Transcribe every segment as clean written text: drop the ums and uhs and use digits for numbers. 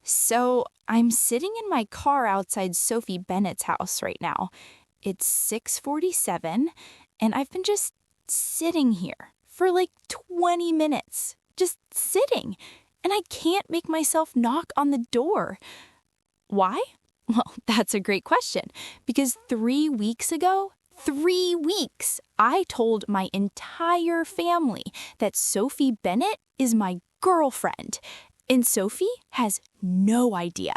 So I'm sitting in my car outside Sophie Bennett's house right now. It's 6:47, and I've been just sitting here for like 20 minutes. Just sitting. And I can't make myself knock on the door. Why? Well, that's a great question. Because 3 weeks ago, 3 weeks, I told my entire family that Sophie Bennett is my girlfriend. And Sophie has no idea.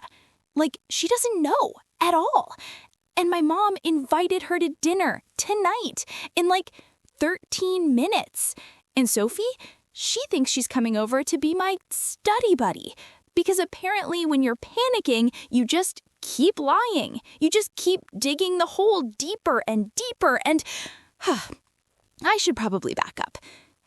Like, she doesn't know at all. And my mom invited her to dinner tonight in like 13 minutes. And Sophie, she thinks she's coming over to be my study buddy. Because apparently when you're panicking, you just keep lying. You just keep digging the hole deeper and deeper and... I should probably back up.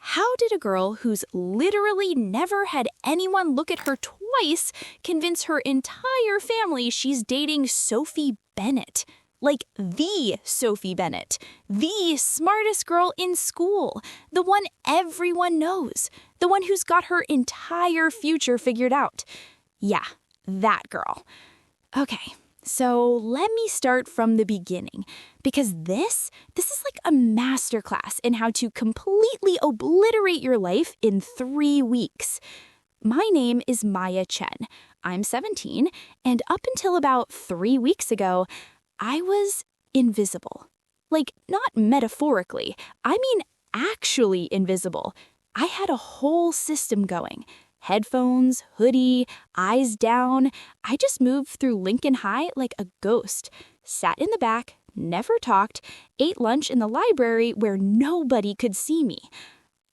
How did a girl who's literally never had anyone look at her twice convince her entire family she's dating Sophie Bennett? Like the Sophie Bennett, the smartest girl in school, the one everyone knows, the one who's got her entire future figured out. Yeah, that girl. Okay, so let me start from the beginning, because this is like a masterclass in how to completely obliterate your life in 3 weeks. My name is Maya Chen. I'm 17, and up until about 3 weeks ago, I was invisible. Like, not metaphorically, I mean actually invisible. I had a whole system going. Headphones, hoodie, eyes down. I just moved through Lincoln High like a ghost. Sat in the back, never talked, ate lunch in the library where nobody could see me.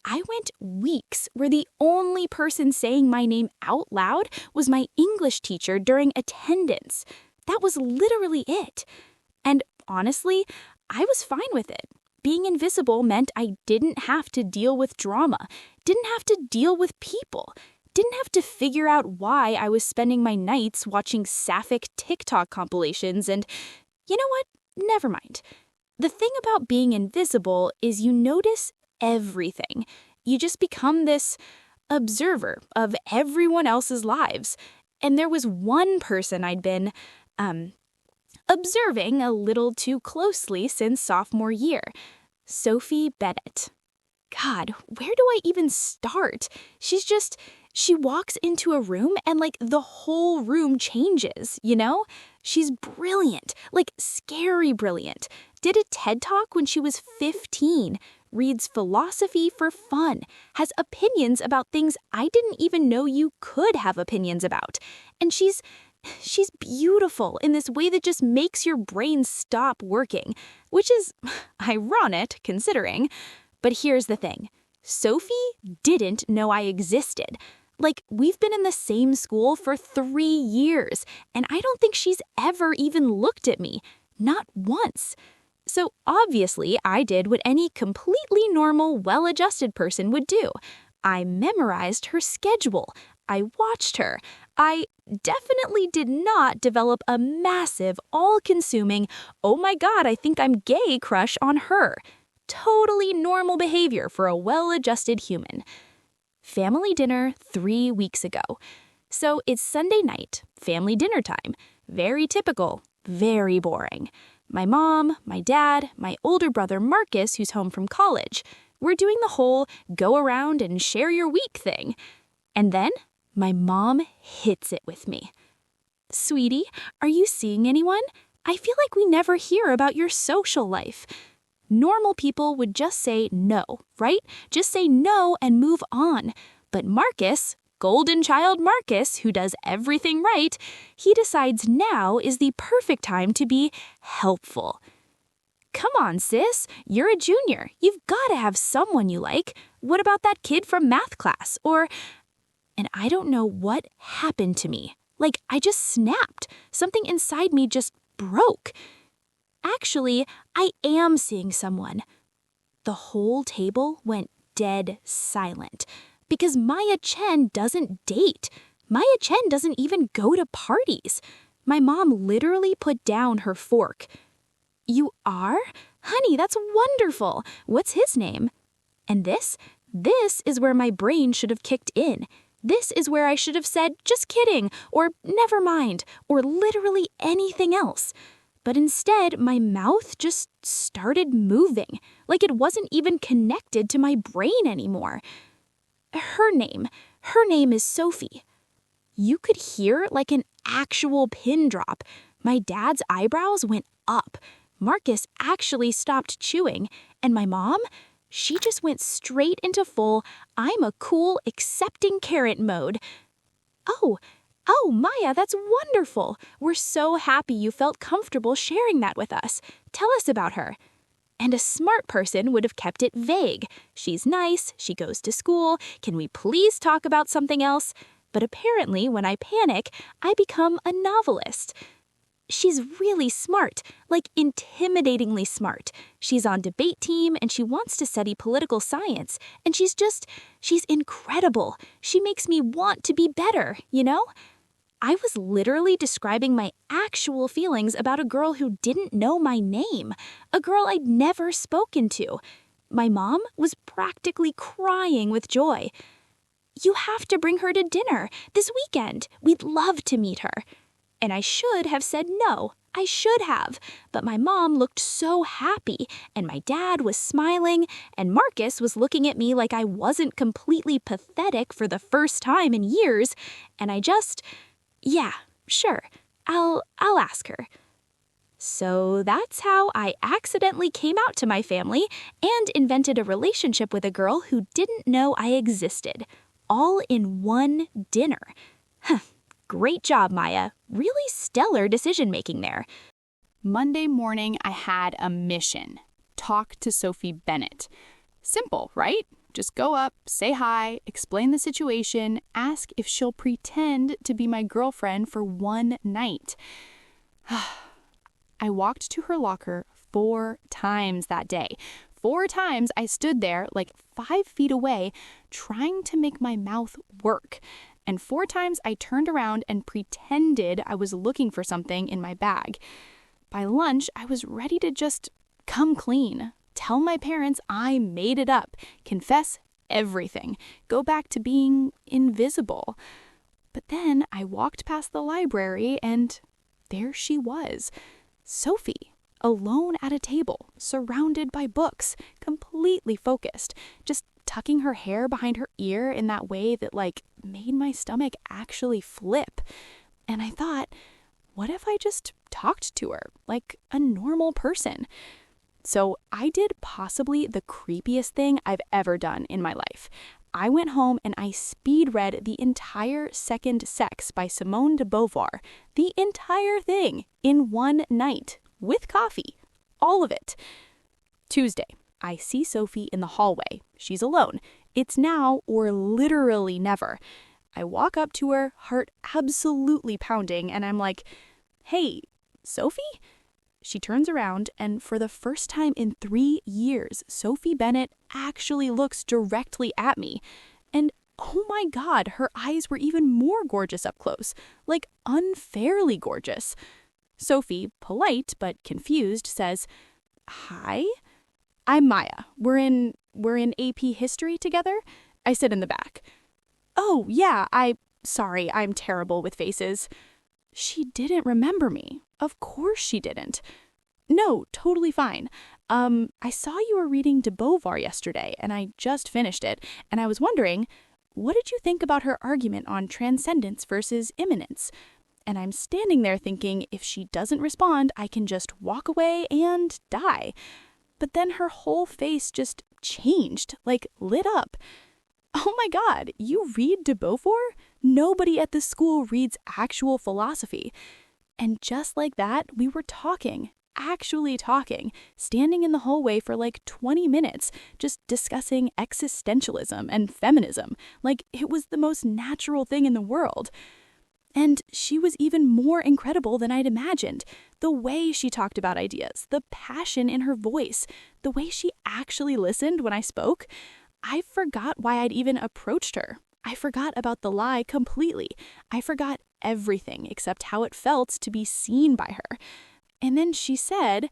I went weeks where the only person saying my name out loud was my English teacher during attendance. That was literally it. And honestly, I was fine with it. Being invisible meant I didn't have to deal with drama, didn't have to deal with people, didn't have to figure out why I was spending my nights watching Sapphic TikTok compilations, and you know what? Never mind. The thing about being invisible is you notice everything. You just become this observer of everyone else's lives. And there was one person I'd been, observing a little too closely since sophomore year. Sophie Bennett. God, where do I even start? She walks into a room and like the whole room changes, you know? She's brilliant, like scary brilliant. Did a TED Talk when she was 15, reads philosophy for fun, has opinions about things I didn't even know you could have opinions about. And she's beautiful in this way that just makes your brain stop working, which is ironic considering. But here's the thing. Sophie didn't know I existed. Like, we've been in the same school for 3 years, and I don't think she's ever even looked at me. Not once. So obviously, I did what any completely normal, well-adjusted person would do. I memorized her schedule. I watched her. I definitely did not develop a massive, all-consuming, oh my god, I think I'm gay crush on her. Totally normal behavior for a well-adjusted human. Family dinner 3 weeks ago. So it's Sunday night, family dinner time. Very typical, very boring. My mom, my dad, my older brother Marcus, who's home from college. We're doing the whole go around and share your week thing. And then my mom hits it with me. Sweetie, are you seeing anyone? I feel like we never hear about your social life. Normal people would just say no, right? Just say no and move on. But Marcus, golden child Marcus, who does everything right, he decides now is the perfect time to be helpful. Come on, sis, you're a junior. You've got to have someone you like. What about that kid from math class? And I don't know what happened to me. Like, I just snapped. Something inside me just broke. Actually, I am seeing someone. The whole table went dead silent because Maya Chen doesn't date. Maya Chen doesn't even go to parties. My mom literally put down her fork. You are? Honey, that's wonderful. What's his name? And this is where my brain should have kicked in. This is where I should have said, just kidding, or never mind, or literally anything else. But instead, my mouth just started moving, like it wasn't even connected to my brain anymore. Her name is Sophie. You could hear like an actual pin drop. My dad's eyebrows went up. Marcus actually stopped chewing, and my mom, she just went straight into full, I'm a cool, accepting carrot mode. Oh, Maya, that's wonderful. We're so happy you felt comfortable sharing that with us. Tell us about her. And a smart person would have kept it vague. She's nice, she goes to school, can we please talk about something else? But apparently, when I panic, I become a novelist. She's really smart, like intimidatingly smart. She's on debate team and she wants to study political science. And she's incredible. She makes me want to be better, you know? I was literally describing my actual feelings about a girl who didn't know my name, a girl I'd never spoken to. My mom was practically crying with joy. You have to bring her to dinner this weekend. We'd love to meet her. And I should have said no. I should have. But my mom looked so happy, and my dad was smiling, and Marcus was looking at me like I wasn't completely pathetic for the first time in years, and I just, yeah, sure, I'll ask her. So that's how I accidentally came out to my family and invented a relationship with a girl who didn't know I existed. All in one dinner. Great job, Maya. Really stellar decision-making there. Monday morning, I had a mission. Talk to Sophie Bennett. Simple, right? Just go up, say hi, explain the situation, ask if she'll pretend to be my girlfriend for one night. I walked to her locker 4 times that day. 4 times I stood there like 5 feet away trying to make my mouth work. And 4 times I turned around and pretended I was looking for something in my bag. By lunch, I was ready to just come clean, tell my parents I made it up, confess everything, go back to being invisible. But then I walked past the library and there she was, Sophie, alone at a table, surrounded by books, completely focused, just tucking her hair behind her ear in that way that made my stomach actually flip. And I thought, what if I just talked to her like a normal person? So I did possibly the creepiest thing I've ever done in my life. I went home and I speed read the entire Second Sex by Simone de Beauvoir, the entire thing in one night with coffee, all of it. Tuesday, I see Sophie in the hallway. She's alone. It's now or literally never. I walk up to her, heart absolutely pounding, and I'm like, "Hey, Sophie?" She turns around, and for the first time in 3 years, Sophie Bennett actually looks directly at me. And oh my God, her eyes were even more gorgeous up close, like unfairly gorgeous. Sophie, polite but confused, says, "Hi, I'm Maya. We're in AP history together." I sit in the back. "Oh, yeah, sorry, I'm terrible with faces." She didn't remember me. Of course she didn't. "No, totally fine. I saw you were reading de Beauvoir yesterday, and I just finished it, and I was wondering, what did you think about her argument on transcendence versus immanence?" And I'm standing there thinking, if she doesn't respond, I can just walk away and die. But then her whole face just changed, lit up. "Oh my God, you read de Beauvoir? Nobody at the school reads actual philosophy." And just like that, we were talking, actually talking, standing in the hallway for 20 minutes, just discussing existentialism and feminism, like it was the most natural thing in the world. And she was even more incredible than I'd imagined. The way she talked about ideas, the passion in her voice, the way she actually listened when I spoke. I forgot why I'd even approached her. I forgot about the lie completely. I forgot everything except how it felt to be seen by her. And then she said,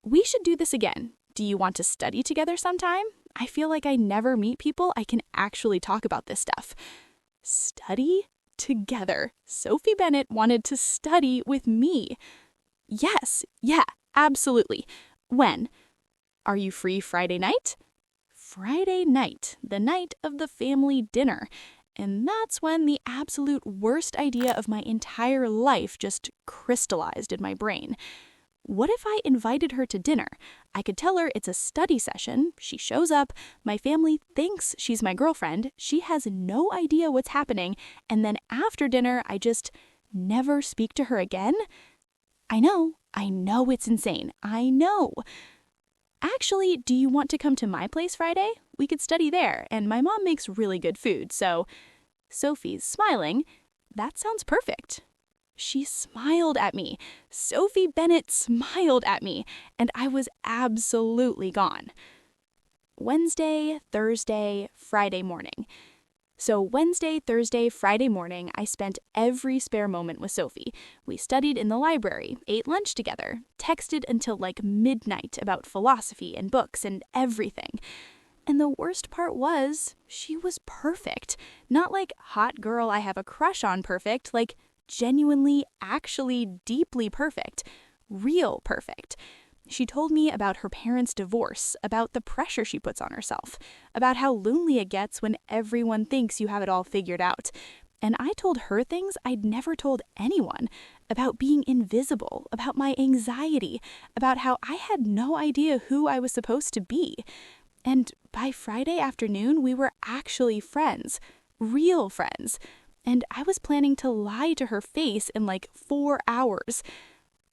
"We should do this again. Do you want to study together sometime? I feel like I never meet people I can actually talk about this stuff." Study together. Sophie Bennett wanted to study with me. Yes, yeah, absolutely. When? Are you free Friday night? Friday night, the night of the family dinner. And that's when the absolute worst idea of my entire life just crystallized in my brain. What if I invited her to dinner? I could tell her it's a study session, she shows up, my family thinks she's my girlfriend, she has no idea what's happening, and then after dinner I just never speak to her again? I know it's insane, I know. Actually, do you want to come to my place Friday? We could study there, and my mom makes really good food, so... Sophie's smiling. That sounds perfect. She smiled at me. Sophie Bennett smiled at me, and I was absolutely gone. Wednesday, Thursday, Friday morning. So Wednesday, Thursday, Friday morning, I spent every spare moment with Sophie. We studied in the library, ate lunch together, texted until like midnight about philosophy and books and everything. And the worst part was, she was perfect. Not like hot girl I have a crush on perfect, like genuinely, actually, deeply perfect. Real perfect. She told me about her parents' divorce, about the pressure she puts on herself, about how lonely it gets when everyone thinks you have it all figured out. And I told her things I'd never told anyone, about being invisible, about my anxiety, about how I had no idea who I was supposed to be. And by Friday afternoon, we were actually friends, real friends. And I was planning to lie to her face in like 4 hours.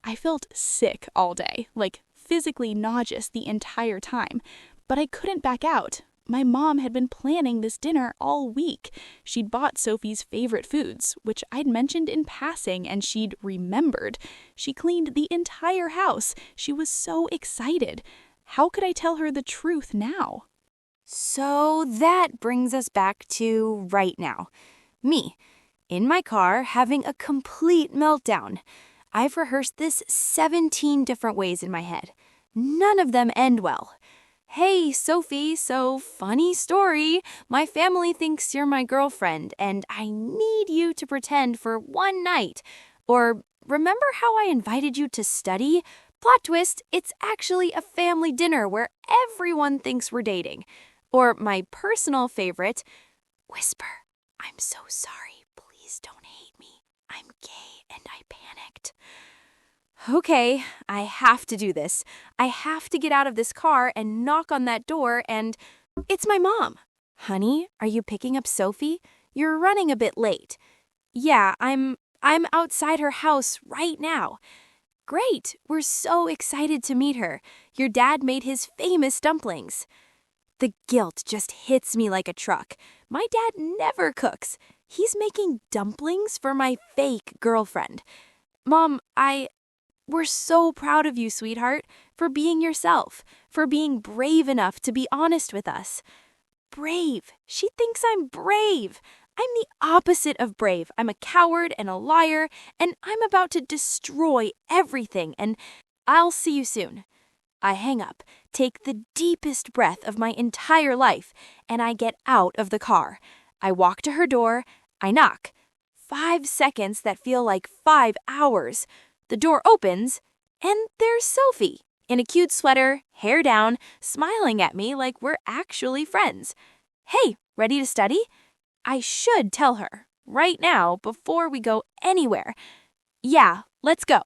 I felt sick all day, like physically nauseous the entire time. But I couldn't back out. My mom had been planning this dinner all week. She'd bought Sophie's favorite foods, which I'd mentioned in passing, and she'd remembered. She cleaned the entire house. She was so excited. How could I tell her the truth now? So that brings us back to right now. Me, in my car, having a complete meltdown. I've rehearsed this 17 different ways in my head. None of them end well. Hey, Sophie, so funny story. My family thinks you're my girlfriend, and I need you to pretend for one night. Or, remember how I invited you to study? Plot twist, it's actually a family dinner where everyone thinks we're dating. Or my personal favorite, whisper, I'm so sorry, please don't hate me. I'm gay and I panicked. Okay, I have to do this. I have to get out of this car and knock on that door and it's my mom. Honey, are you picking up Sophie? You're running a bit late. Yeah, I'm outside her house right now. Great, we're so excited to meet her. Your dad made his famous dumplings. The guilt just hits me like a truck. My dad never cooks. He's making dumplings for my fake girlfriend. Mom, we're so proud of you, sweetheart, for being yourself, for being brave enough to be honest with us. Brave. She thinks I'm brave. I'm the opposite of brave. I'm a coward and a liar, and I'm about to destroy everything, and I'll see you soon. I hang up, take the deepest breath of my entire life, and I get out of the car. I walk to her door. I knock. 5 seconds that feel like 5 hours. The door opens, and there's Sophie, in a cute sweater, hair down, smiling at me like we're actually friends. Hey, ready to study? I should tell her, right now, before we go anywhere. Yeah, let's go.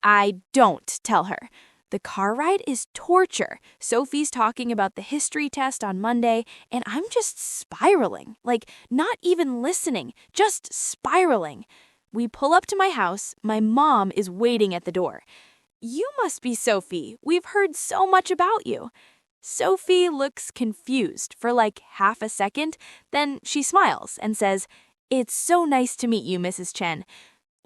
I don't tell her. The car ride is torture. Sophie's talking about the history test on Monday, and I'm just spiraling. Like, not even listening, just spiraling. We pull up to my house. My mom is waiting at the door. You must be Sophie. We've heard so much about you. Sophie looks confused for like half a second, then she smiles and says, It's so nice to meet you, Mrs. Chen.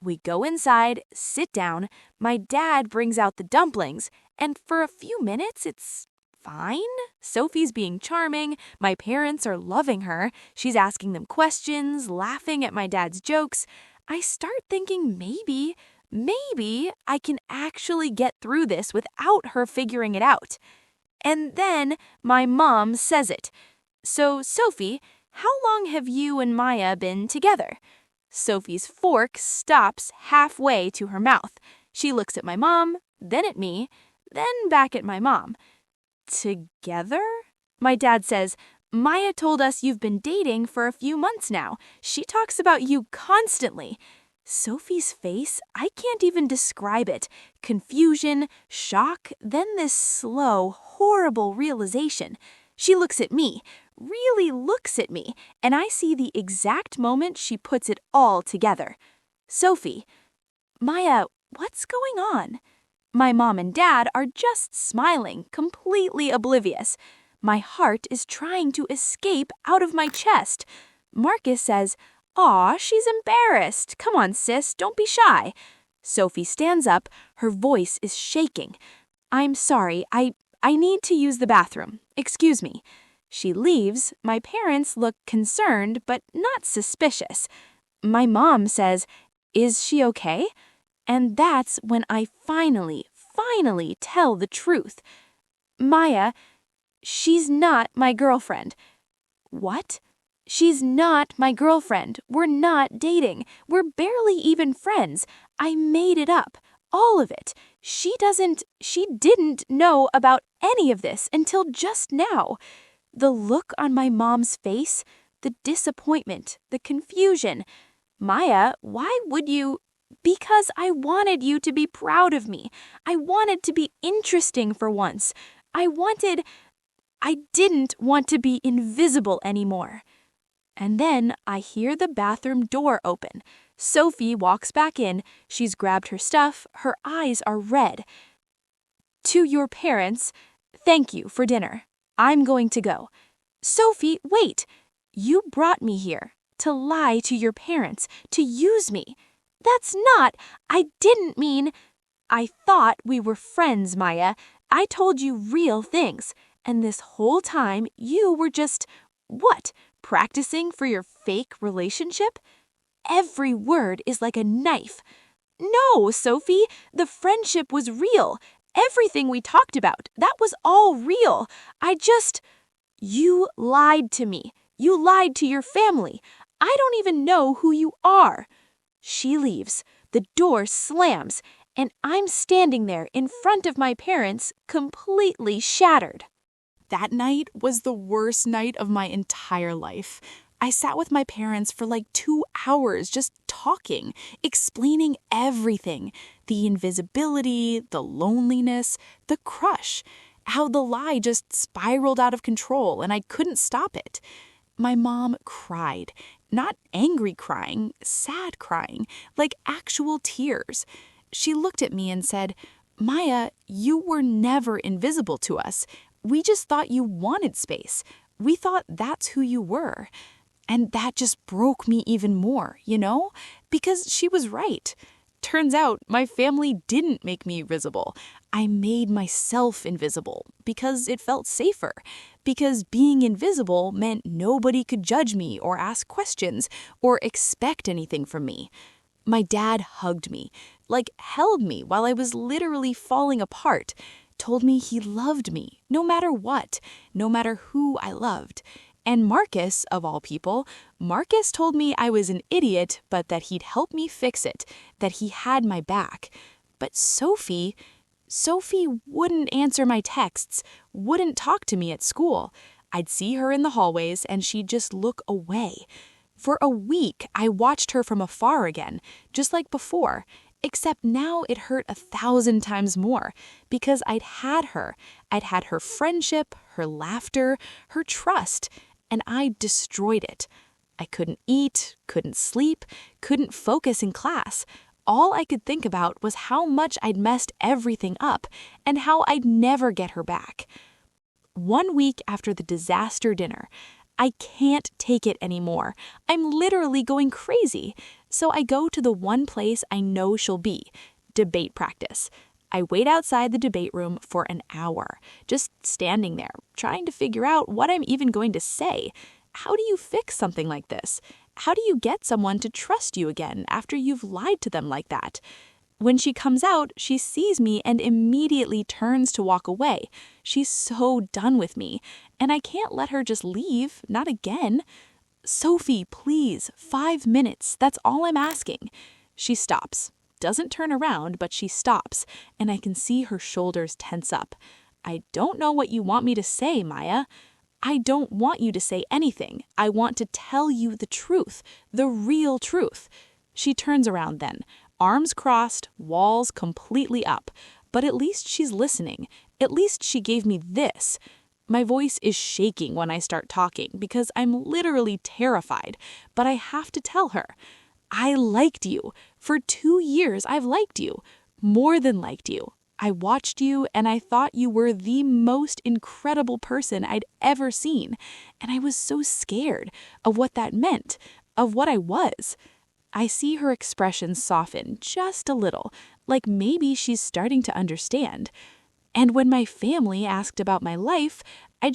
We go inside, sit down, my dad brings out the dumplings, and for a few minutes it's fine. Sophie's being charming, my parents are loving her, she's asking them questions, laughing at my dad's jokes. I start thinking maybe I can actually get through this without her figuring it out. And then my mom says it. So, Sophie, how long have you and Maya been together? Sophie's fork stops halfway to her mouth. She looks at my mom, then at me, then back at my mom. Together? My dad says, Maya told us you've been dating for a few months now. She talks about you constantly. Sophie's face, I can't even describe it. Confusion, shock, then this slow, horrible realization. She looks at me, really looks at me, and I see the exact moment she puts it all together. Sophie, Maya, what's going on? My mom and dad are just smiling, completely oblivious. My heart is trying to escape out of my chest. Marcus says, Aw, she's embarrassed. Come on, sis, don't be shy. Sophie stands up, her voice is shaking. I'm sorry, I need to use the bathroom. Excuse me. She leaves. My parents look concerned, but not suspicious. My mom says, Is she okay? And that's when I finally tell the truth. Maya, she's not my girlfriend. What? She's not my girlfriend. We're not dating. We're barely even friends. I made it up. All of it. She didn't know about any of this until just now. The look on my mom's face, the disappointment, the confusion. Maya, why would you? Because I wanted you to be proud of me. I wanted to be interesting for once. I didn't want to be invisible anymore. And then I hear the bathroom door open. Sophie walks back in. She's grabbed her stuff. Her eyes are red. To your parents, thank you for dinner. I'm going to go. Sophie, wait. You brought me here to lie to your parents, to use me. That's not. I didn't mean. I thought we were friends, Maya. I told you real things. And this whole time, you were just, what, practicing for your fake relationship? Every word is like a knife. No, Sophie, the friendship was real. Everything we talked about, that was all real. You lied to me. You lied to your family. I don't even know who you are. She leaves. The door slams, and I'm standing there in front of my parents, completely shattered. That night was the worst night of my entire life. I sat with my parents for like 2 hours just talking, explaining everything. The invisibility, the loneliness, the crush. How the lie just spiraled out of control and I couldn't stop it. My mom cried. Not angry crying, sad crying, like actual tears. She looked at me and said, Maya, you were never invisible to us. We just thought you wanted space. We thought that's who you were. And that just broke me even more, because she was right. Turns out my family didn't make me invisible. I made myself invisible because it felt safer. Because being invisible meant nobody could judge me or ask questions or expect anything from me. My dad hugged me, held me while I was literally falling apart, told me he loved me, no matter what, no matter who I loved. And Marcus, of all people, Marcus told me I was an idiot, but that he'd help me fix it, that he had my back. But Sophie wouldn't answer my texts, wouldn't talk to me at school. I'd see her in the hallways and she'd just look away. For a week, I watched her from afar again, just like before, except now it hurt 1,000 times more because I'd had her. I'd had her friendship, her laughter, her trust, and I destroyed it. I couldn't eat, couldn't sleep, couldn't focus in class. All I could think about was how much I'd messed everything up and how I'd never get her back. 1 week after the disaster dinner, I can't take it anymore. I'm literally going crazy. So I go to the one place I know she'll be, debate practice. I wait outside the debate room for an hour, just standing there, trying to figure out what I'm even going to say. How do you fix something like this? How do you get someone to trust you again after you've lied to them like that? When she comes out, she sees me and immediately turns to walk away. She's so done with me, and I can't let her just leave, not again. Sophie, please, 5 minutes. That's all I'm asking. She stops. Doesn't turn around, but she stops, and I can see her shoulders tense up. I don't know what you want me to say, Maya. I don't want you to say anything. I want to tell you the truth, the real truth. She turns around then, arms crossed, walls completely up. But at least she's listening. At least she gave me this. My voice is shaking when I start talking because I'm literally terrified, but I have to tell her. I liked you. For 2 years, I've liked you. More than liked you. I watched you and I thought you were the most incredible person I'd ever seen. And I was so scared of what that meant, of what I was. I see her expression soften just a little, like maybe she's starting to understand. And when my family asked about my life, I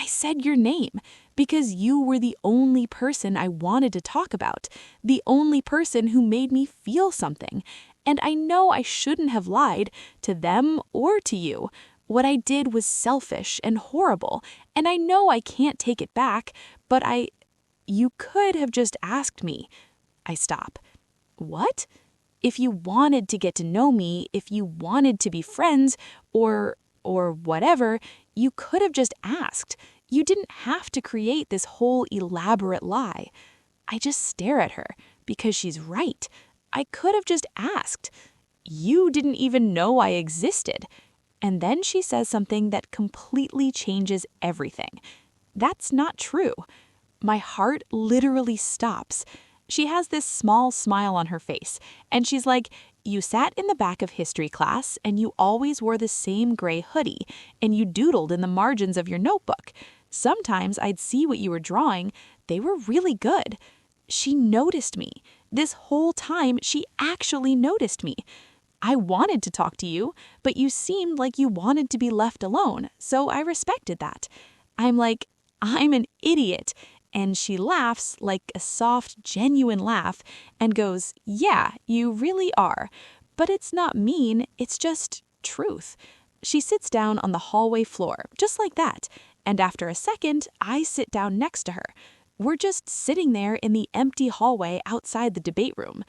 said your name because you were the only person I wanted to talk about, the only person who made me feel something. And I know I shouldn't have lied to them or to you. What I did was selfish and horrible, and I know I can't take it back, but you could have just asked me. I stop. What? If you wanted to get to know me, if you wanted to be friends, or whatever, you could have just asked. You didn't have to create this whole elaborate lie. I just stare at her because she's right. I could have just asked. You didn't even know I existed. And then she says something that completely changes everything. That's not true. My heart literally stops. She has this small smile on her face, and she's like, you sat in the back of history class, and you always wore the same gray hoodie, and you doodled in the margins of your notebook. Sometimes I'd see what you were drawing. They were really good. She noticed me. This whole time, she actually noticed me. I wanted to talk to you, but you seemed like you wanted to be left alone, so I respected that. I'm like, I'm an idiot. And she laughs like a soft, genuine laugh and goes, yeah, you really are. But it's not mean, it's just truth. She sits down on the hallway floor, just like that. And after a second, I sit down next to her. We're just sitting there in the empty hallway outside the debate room.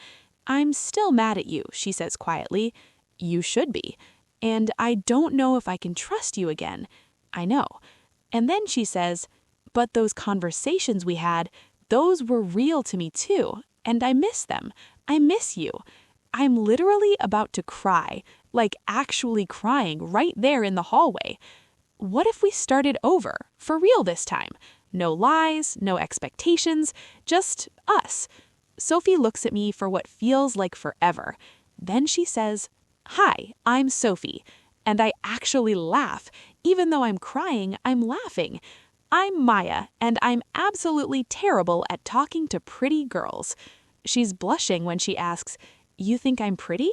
I'm still mad at you, she says quietly. You should be. And I don't know if I can trust you again. I know. And then she says, but those conversations we had, those were real to me too, and I miss them. I miss you. I'm literally about to cry, like actually crying right there in the hallway. What if we started over, for real this time? No lies, no expectations, just us. Sophie looks at me for what feels like forever. Then she says, hi, I'm Sophie. And I actually laugh. Even though I'm crying, I'm laughing. I'm Maya, and I'm absolutely terrible at talking to pretty girls. She's blushing when she asks, you think I'm pretty?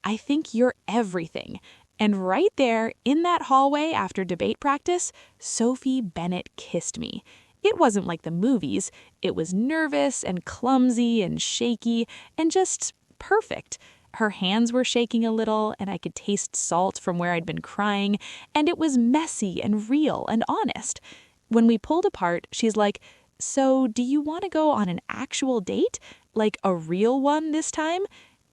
I think you're everything. And right there, in that hallway after debate practice, Sophie Bennett kissed me. It wasn't like the movies. It was nervous and clumsy and shaky and just perfect. Her hands were shaking a little, and I could taste salt from where I'd been crying, and it was messy and real and honest. When we pulled apart, she's like, so do you want to go on an actual date? Like a real one this time?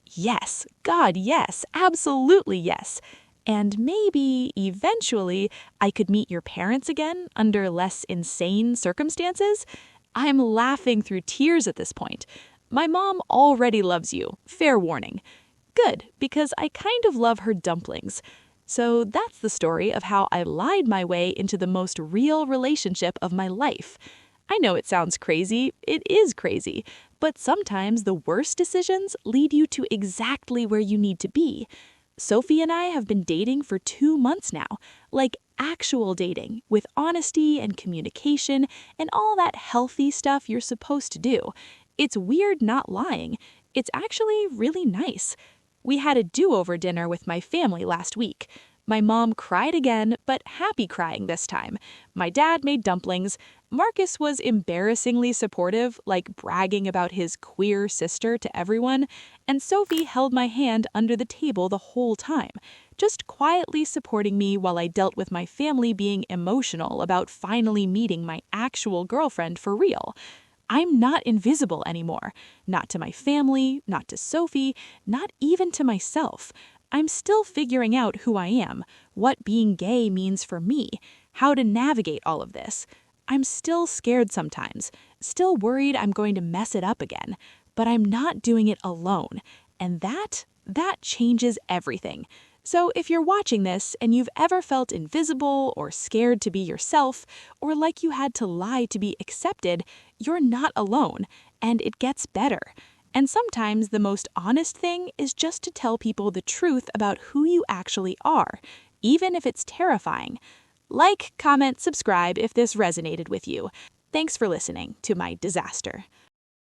Yes, God, yes, absolutely yes. And maybe, eventually, I could meet your parents again under less insane circumstances? I'm laughing through tears at this point. My mom already loves you, fair warning. Good, because I kind of love her dumplings. So that's the story of how I lied my way into the most real relationship of my life. I know it sounds crazy. It is crazy. But sometimes the worst decisions lead you to exactly where you need to be. Sophie and I have been dating for 2 months now, like actual dating, with honesty and communication and all that healthy stuff you're supposed to do. It's weird not lying. It's actually really nice. We had a do-over dinner with my family last week. My mom cried again, but happy crying this time. My dad made dumplings. Marcus was embarrassingly supportive, like bragging about his queer sister to everyone. And Sophie held my hand under the table the whole time, just quietly supporting me while I dealt with my family being emotional about finally meeting my actual girlfriend for real. I'm not invisible anymore. Not to my family, not to Sophie, not even to myself. I'm still figuring out who I am, what being gay means for me, how to navigate all of this. I'm still scared sometimes, still worried I'm going to mess it up again, but I'm not doing it alone. And that changes everything. So if you're watching this and you've ever felt invisible or scared to be yourself, or like you had to lie to be accepted, you're not alone, and it gets better. And sometimes the most honest thing is just to tell people the truth about who you actually are, even if it's terrifying. Like, comment, subscribe if this resonated with you. Thanks for listening to my disaster.